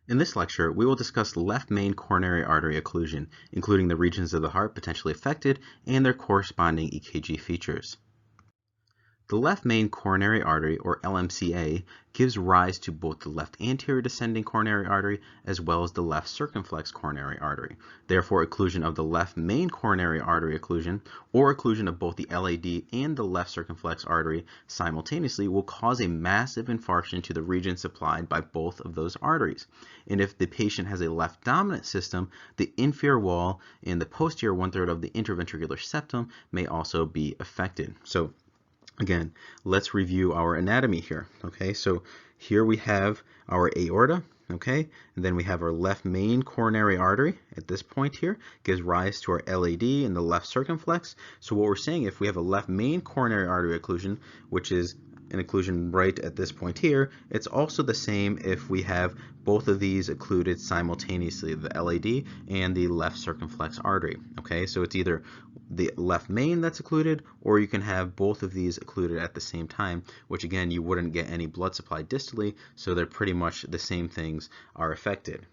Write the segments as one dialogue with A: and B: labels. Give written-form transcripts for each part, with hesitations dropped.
A: In this lecture, we will discuss left main coronary artery occlusion, including the regions of the heart potentially affected and their corresponding EKG features. The left main coronary artery, or LMCA, gives rise to both the left anterior descending coronary artery as well as the left circumflex coronary artery. Therefore, occlusion of the left main coronary artery occlusion, or occlusion of both the LAD and the left circumflex artery simultaneously, will cause a massive infarction to the region supplied by both of those arteries. And if the patient has a left dominant system, the inferior wall and the posterior 1/3 of the interventricular septum may also be affected. So again, let's review our anatomy here. Okay, so here we have our aorta, okay, and then we have our left main coronary artery at this point here, gives rise to our LAD and the left circumflex. So what we're saying, if we have a left main coronary artery occlusion, which is an occlusion right at this point here, it's also the same if we have both of these occluded simultaneously, the LAD and the left circumflex artery. Okay, so it's either the left main that's occluded, or you can have both of these occluded at the same time, which again, you wouldn't get any blood supply distally, so they're pretty much the same things are affected.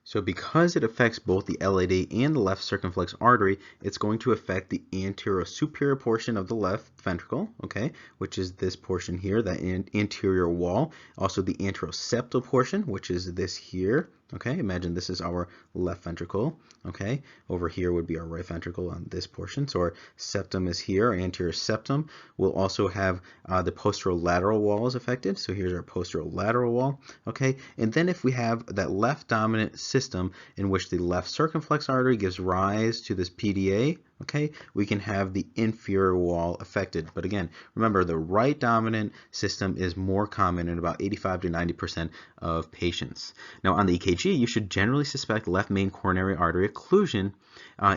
A: So because it affects both the LAD and the left circumflex artery, it's going to affect the anterior superior portion of the left ventricle, okay, which is this portion here, that anterior wall. Also the anteroseptal portion, which is this here, okay. Imagine this is our left ventricle, okay. Over here would be our right ventricle on this portion. So our septum is here, our anterior septum. We'll also have the posterolateral wall is affected. So here's our posterolateral wall, okay. And then if we have that left dominant system in which the left circumflex artery gives rise to this PDA, okay, we can have the inferior wall affected. But again, remember, the right dominant system is more common in about 85 to 90% of patients. Now on the EKG, you should generally suspect left main coronary artery occlusion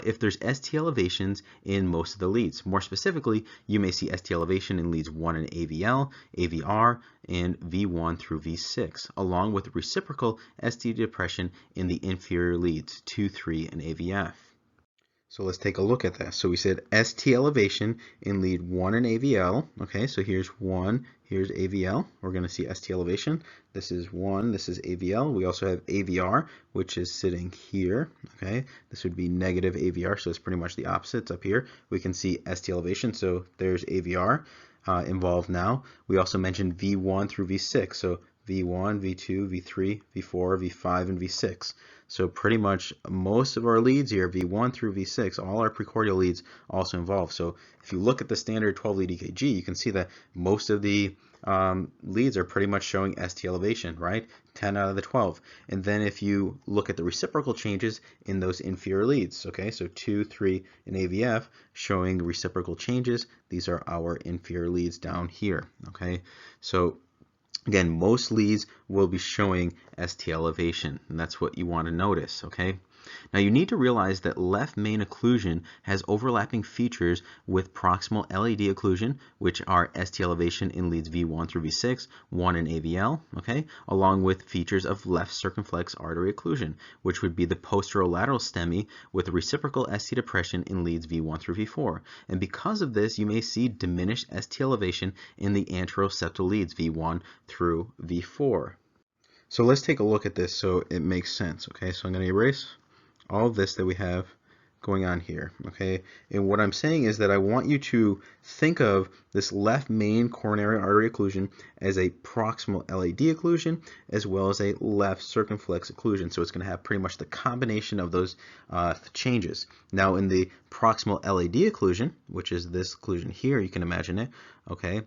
A: if there's ST elevations in most of the leads. More specifically, you may see ST elevation in leads 1 in AVL, AVR, and V1 through V6, along with reciprocal ST depression in the inferior leads 2, 3, and AVF. So let's take a look at this. So we said ST elevation in lead 1 in AVL. Okay, so here's 1, here's AVL. We're going to see ST elevation. This is 1, this is AVL. We also have AVR, which is sitting here. Okay, this would be negative AVR, so it's pretty much the opposite. It's up here. We can see ST elevation, so there's AVR involved now. We also mentioned V1 through V6. So V1, V2, V3, V4, V5, and V6. So pretty much most of our leads here, V1 through V6, all our precordial leads also involved. So if you look at the standard 12-lead EKG, you can see that most of the leads are pretty much showing ST elevation, right? 10 out of the 12. And then if you look at the reciprocal changes in those inferior leads, okay, so 2, 3, and AVF showing reciprocal changes, these are our inferior leads down here, okay? So again, most leads will be showing ST elevation, and that's what you want to notice, okay? Now you need to realize that left main occlusion has overlapping features with proximal LAD occlusion, which are ST elevation in leads V1 through V6, 1 in AVL, okay, along with features of left circumflex artery occlusion, which would be the posterolateral STEMI with reciprocal ST depression in leads V1 through V4. And because of this, you may see diminished ST elevation in the anteroseptal leads V1 through V4. So let's take a look at this so it makes sense, okay? So I'm going to erase all of this that we have going on here, okay? And what I'm saying is that I want you to think of this left main coronary artery occlusion as a proximal LAD occlusion as well as a left circumflex occlusion. So it's going to have pretty much the combination of those changes. Now in the proximal LAD occlusion, which is this occlusion here, you can imagine it, okay?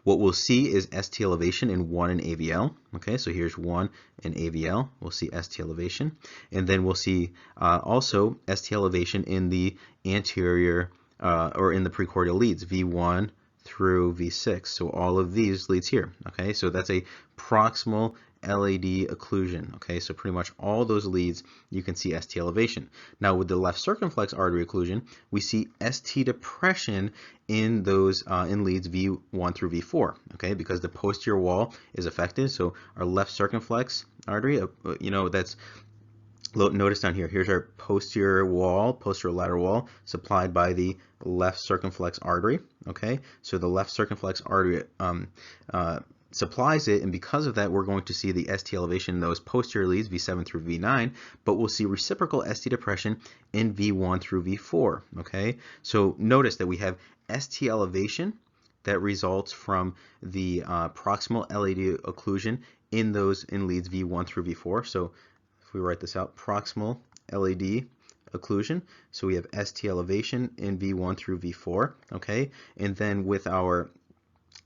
A: What we'll see is ST elevation in 1 in AVL. Okay, so here's 1 in AVL. We'll see ST elevation. And then we'll see also ST elevation in the anterior or in the precordial leads, V1 through V6. So all of these leads here. Okay, so that's a proximal LAD occlusion. Okay, so pretty much all those leads you can see ST elevation. Now with the left circumflex artery occlusion, we see ST depression in those in leads V1 through V4. Okay, because the posterior wall is affected. So our left circumflex artery, you know, that's notice down here. Here's our posterior wall, posterolateral wall, supplied by the left circumflex artery. Okay, so the left circumflex artery supplies it, and because of that we're going to see the ST elevation in those posterior leads V7 through V9, but we'll see reciprocal ST depression in V1 through V4. Okay, so notice that we have ST elevation that results from the proximal LAD occlusion in leads V1 through V4. So if we write this out, proximal LAD occlusion, so we have ST elevation in V1 through V4. Okay, and then with our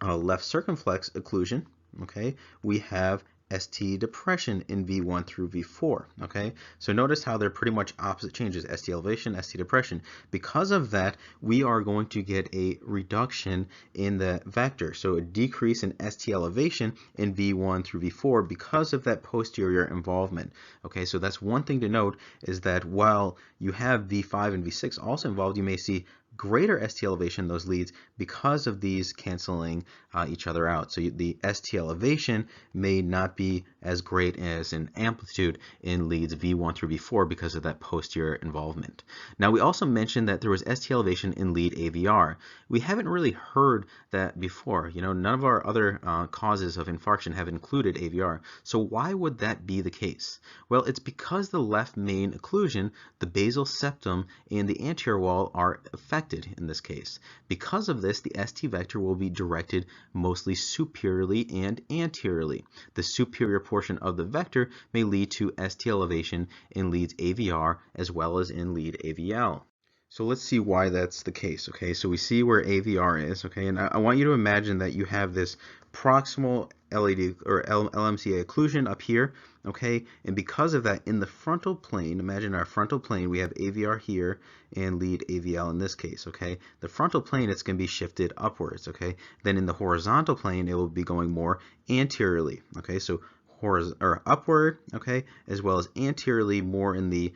A: left circumflex occlusion, okay, we have ST depression in V1 through V4. Okay, so notice how they're pretty much opposite changes, ST elevation, ST depression. Because of that, we are going to get a reduction in the vector, so a decrease in ST elevation in V1 through V4 because of that posterior involvement. Okay, so that's one thing to note, is that while you have V5 and V6 also involved, you may see greater ST elevation in those leads because of these canceling each other out. So the ST elevation may not be as great as an amplitude in leads V1 through V4 because of that posterior involvement. Now we also mentioned that there was ST elevation in lead AVR. We haven't really heard that before. You know, none of our other causes of infarction have included AVR. So why would that be the case? Well, it's because the left main occlusion, the basal septum, and the anterior wall are affected in this case. Because of this, the ST vector will be directed mostly superiorly and anteriorly. The superior portion of the vector may lead to ST elevation in leads AVR as well as in lead AVL. So let's see why that's the case. Okay, so we see where AVR is. Okay, and I want you to imagine that you have this proximal LAD or LMCA occlusion up here. Okay, and because of that, in the frontal plane, imagine our frontal plane, we have AVR here and lead AVL in this case. Okay, the frontal plane, it's going to be shifted upwards. Okay, then in the horizontal plane, it will be going more anteriorly. Okay, so upward, okay, as well as anteriorly more in the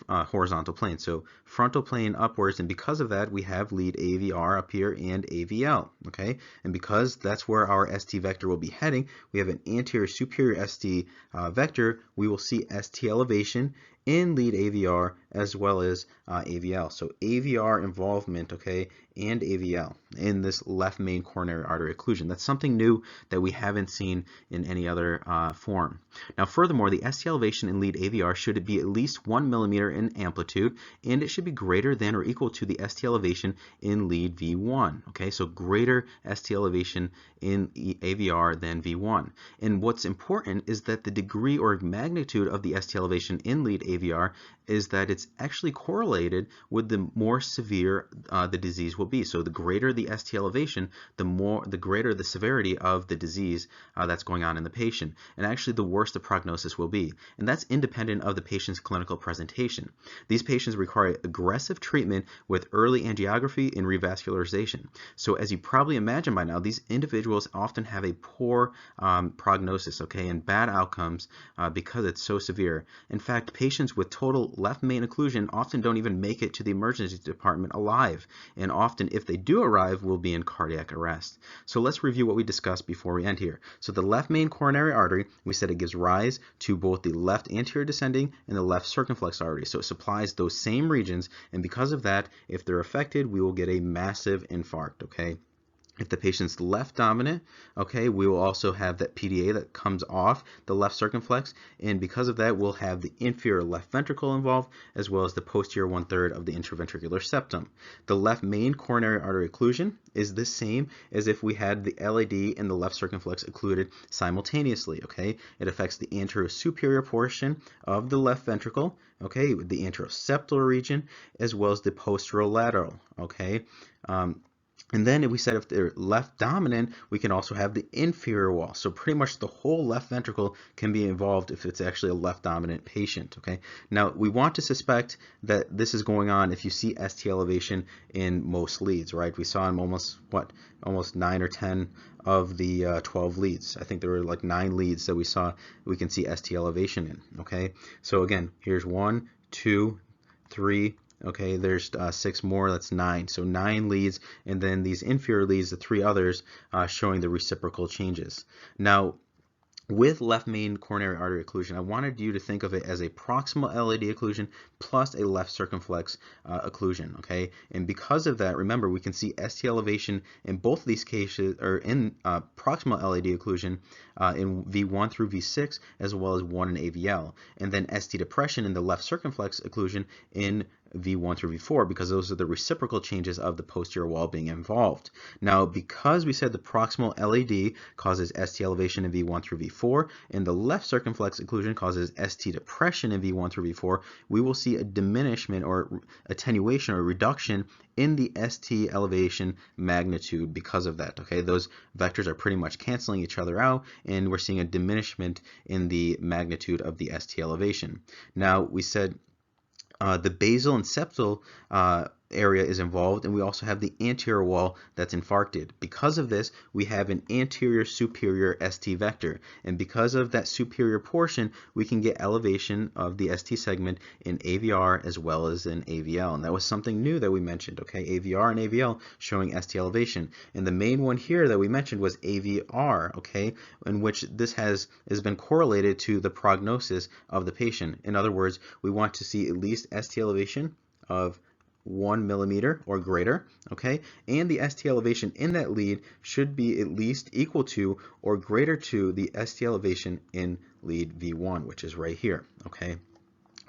A: horizontal plane. So frontal plane upwards, and because of that, we have lead AVR up here and AVL, okay? And because that's where our ST vector will be heading, we have an anterior superior ST vector, we will see ST elevation in lead AVR as well as AVL. So AVR involvement, okay, and AVL in this left main coronary artery occlusion. That's something new that we haven't seen in any other form. Now furthermore, the ST elevation in lead AVR should be at least 1 millimeter in amplitude, and it should be greater than or equal to the ST elevation in lead V1. Okay, so greater ST elevation in AVR than V1. And what's important is that the degree or magnitude of the ST elevation in lead AVR is that it's actually correlated with the more severe the disease will be. So the greater the ST elevation, the greater the severity of the disease that's going on in the patient, and actually the worse the prognosis will be. And that's independent of the patient's clinical presentation. These patients require aggressive treatment with early angiography and revascularization. So as you probably imagine by now, these individuals often have a poor prognosis, okay, and bad outcomes because it's so severe. In fact, patients with total left main occlusion often don't even make it to the emergency department alive, and often if they do arrive will be in cardiac arrest. So let's review what we discussed before we end here. So the left main coronary artery, we said it gives rise to both the left anterior descending and the left circumflex artery. So it supplies those same regions, and because of that, if they're affected, we will get a massive infarct, okay? If the patient's left dominant, okay, we will also have that PDA that comes off the left circumflex, and because of that, we'll have the inferior left ventricle involved, as well as the posterior 1/3 of the intraventricular septum. The left main coronary artery occlusion is the same as if we had the LAD and the left circumflex occluded simultaneously, okay? It affects the anterior superior portion of the left ventricle, okay, the anteroseptal region, as well as the posterolateral, okay? And then if we said if they're left dominant, we can also have the inferior wall. So pretty much the whole left ventricle can be involved if it's actually a left dominant patient, okay? Now we want to suspect that this is going on if you see ST elevation in most leads, right? We saw in almost 9 or 10 of the 12 leads. I think there were like 9 leads that we can see ST elevation in, okay? So again, here's 1, 2, 3, okay, there's 6 more, that's 9. So 9 leads, and then these inferior leads, the 3 others, showing the reciprocal changes. Now, with left main coronary artery occlusion, I wanted you to think of it as a proximal LAD occlusion plus a left circumflex occlusion, okay? And because of that, remember, we can see ST elevation in both of these cases, or in proximal LAD occlusion in V1 through V6, as well as 1 in AVL, and then ST depression in the left circumflex occlusion in V1 through V4, because those are the reciprocal changes of the posterior wall being involved. Now, because we said the proximal LAD causes ST elevation in V1 through V4, and the left circumflex occlusion causes ST depression in V1 through V4, we will see a diminishment or attenuation or reduction in the ST elevation magnitude because of that. Okay, those vectors are pretty much canceling each other out, and we're seeing a diminishment in the magnitude of the ST elevation. Now, we said the basal and septal area is involved, and we also have the anterior wall that's infarcted. Because of this, we have an anterior superior ST vector, and because of that superior portion, we can get elevation of the ST segment in AVR as well as in AVL, and that was something new that we mentioned, okay? AVR and AVL showing ST elevation, and the main one here that we mentioned was AVR, okay, in which this has been correlated to the prognosis of the patient. In other words, we want to see at least ST elevation of 1 millimeter or greater, okay, and the ST elevation in that lead should be at least equal to or greater to the ST elevation in lead V1, which is right here, okay.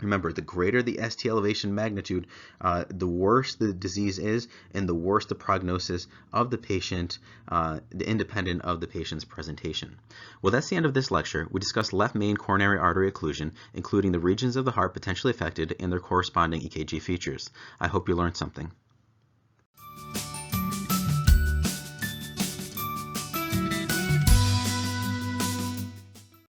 A: Remember, the greater the ST elevation magnitude, the worse the disease is, and the worse the prognosis of the patient, independent of the patient's presentation. Well, that's the end of this lecture. We discussed left main coronary artery occlusion, including the regions of the heart potentially affected and their corresponding EKG features. I hope you learned something.